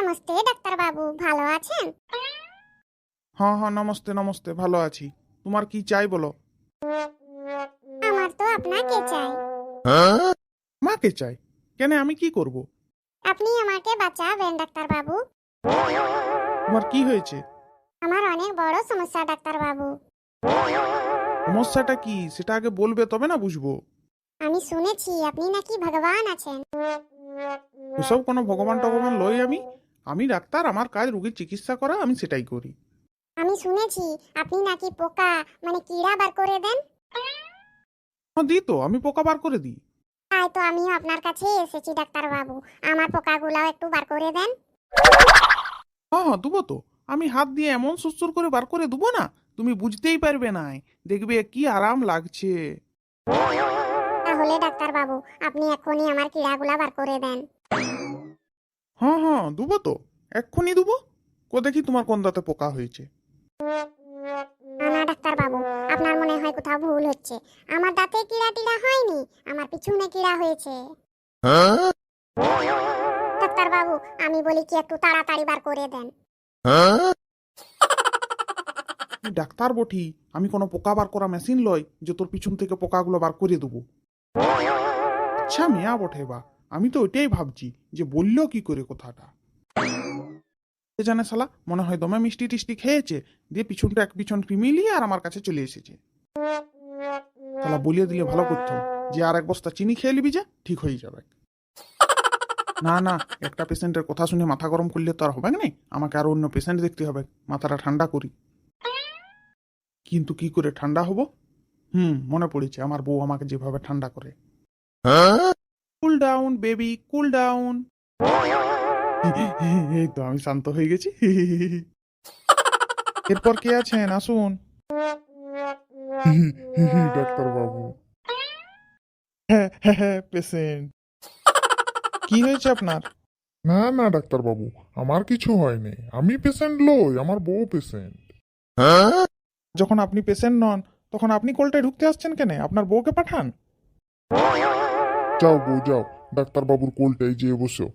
Namaste doctor বাবু, ভালো আছেন? হ্যাঁ হ্যাঁ, নমস্তে নমস্তে, ভালো আছি। তোমার কি চাই বলো? আমার তো আপনাকে চাই। মাকে চাই? কেন, আমি কি করব? আপনি আমাকে বাঁচাবেন ডাক্তার বাবু। তোমার কি হয়েছে? আমার অনেক বড় সমস্যা ডাক্তার বাবু। সমস্যাটা কি সেটা আগে বলবে, তবে না বুঝবো। আমি শুনেছি আপনি নাকি ভগবান আছেন। ওসব কোনো ভগবান টগবান লই আমি। আমি ডাক্তার, আমার কাজ রোগীর চিকিৎসা করা, আমি সেটাই করি। আমি শুনেছি আপনি নাকি পোকা মানে কীড়া বার করে দেন। হ্যাঁ দিই তো, আমি পোকা বার করে দিই। তাই তো আমিও আপনার কাছে এসেছি ডাক্তার বাবু, আমার পোকাগুলাও একটু বার করে দেন। হ্যাঁ হ্যাঁ দেবো তো। আমি হাত দিয়ে এমন সুসুর করে বার করে দেবো না, তুমি বুঝতেই পারবে না। দেখবে কি আরাম লাগছে। তাহলে ডাক্তার বাবু আপনি এখনই আমার কীড়াগুলা বার করে দেন। হ্যাঁ হ্যাঁ দেবো তো, এক্ষুনি দেবো। দেখি তোমার কোন দাঁতে পোকা হয়েছে। না না ডাক্তার বাবু, আপনার মনে হয় কোথাও ভুল হচ্ছে। আমার দাঁতে কিড়া টিড়া হয়নি, আমার পিছনে কিড়া হয়েছে। ডাক্তার বাবু আমি বলি কি একটু তাড়াতাড়ি বার করে দেন। তুই ডাক্তার বটি, আমি কোনো পোকা বার করা মেশিন লই যে তোর পিছন থেকে পোকাগুলো বার করে দেবো। আচ্ছা মেয়া বটে বা, আমি তো ওইটাই ভাবছি যে বললো কি করে কথাটা। কে জানে শালা, মনে হয় দমে মিষ্টি টিষ্টি খেয়েছে, দিয়ে পিছনটা এক পিছন মিলিয়ে আর আমার কাছে চলে এসেছে। শালা বলিয়ে দিলে ভালো করতাম যে আর এক বস্তা চিনি খেয়ে নিবি, যা ঠিক হয়ে যাবে। না না, একটা পেশেন্টের কথা শুনে মাথা গরম করলে তো আর হবে না, আমাকে আরো অন্য পেশেন্ট দেখতে হবে, মাথাটা ঠান্ডা করি। কিন্তু কি করে ঠান্ডা হব? মনে পড়েছে আমার বউ আমাকে যেভাবে ঠান্ডা করে। Cool down baby, cool down. এই তো আমি শান্ত হয়ে গেছি। এরপর কে আছেন, আসুন। ডাক্তার বাবু, হ্যাঁ হ্যাঁ হ্যাঁ, পেশেন্ট। কি হয়েছে আপনার? না না ডাক্তার বাবু, আমার কিছু হয়নি। আমি পেশেন্ট লই, আমার বউ পেশেন্ট। যখন আপনি পেশেন্ট নন, তখন আপনি কোলটায় ঢুকতে আসছেন কেন? আপনার বউকে পাঠান। যাও বউ যাও, ডাক্তার বাবুর কোলটায় যেয়ে বসো।